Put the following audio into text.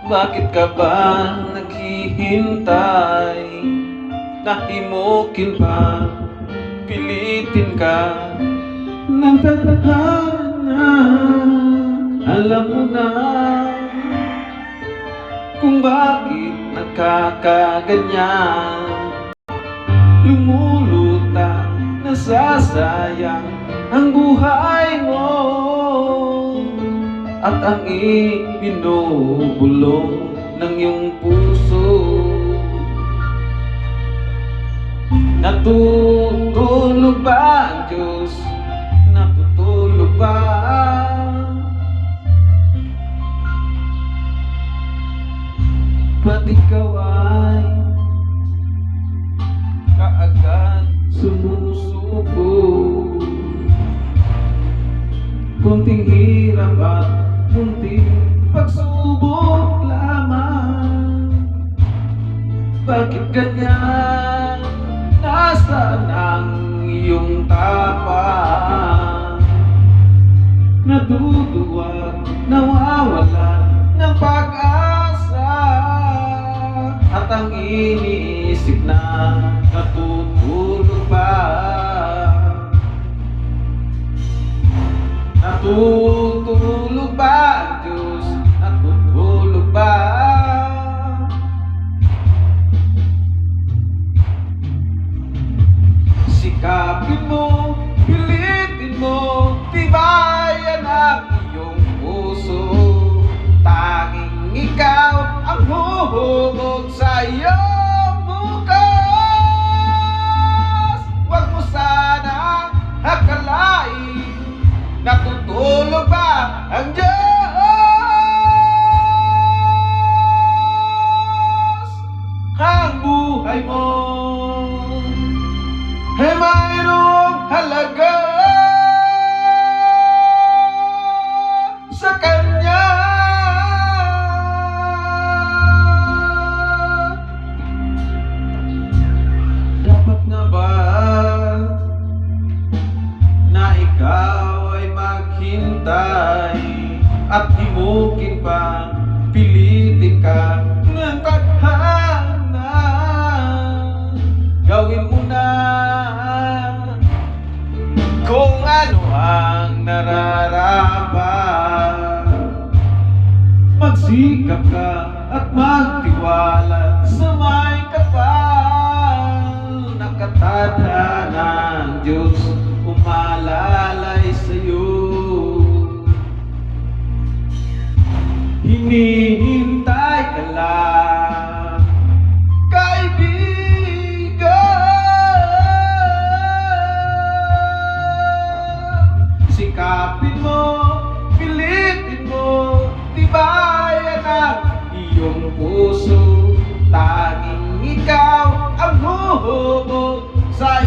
Bakit ka ba naghihintay? Nahimukin pa, pilitin ka ng tadhana. Alam mo na kung bakit nagkakaganyan. Lumulutang, nasasayang ang buhay mo, at ang ibinubulong ng iyong puso. Natutulog ba ang Diyos? Natutulog ba? Ba't ikaw ay kaagad sumusuko? Kunting hirap at munting pagsubok lamang. Bakit ganyan? Nasaan ang iyong tapang? Naduduwag, nawawalan ng pag-asa, at ang iniisip na natutulog ba? Natutulog ba ang Diyos? Natutulog ba? Sikapin mo, pilitin mo, tibayan ang iyong puso. Tanging ikaw ang huhubog sa iyong bukas. Huwag mo sanang akalain natutulog ba ang Diyos? Ang buhay mo ay mayroong halaga sa Kanya. Dapat nga ba na ikaw ay maghintay at himukin pa, pilitin ka ng tadhana? Gawin mo na kung ano ang nararapat. Magsikap ka at magtiwala sa may kapal. Nakatadhana ng Diyos umalalay sa'yo. Hinihintay ka lang, kaibigan. Sikapin mo, pilitin mo, tibayan ang iyong puso. Tanging ikaw ang huhubog sa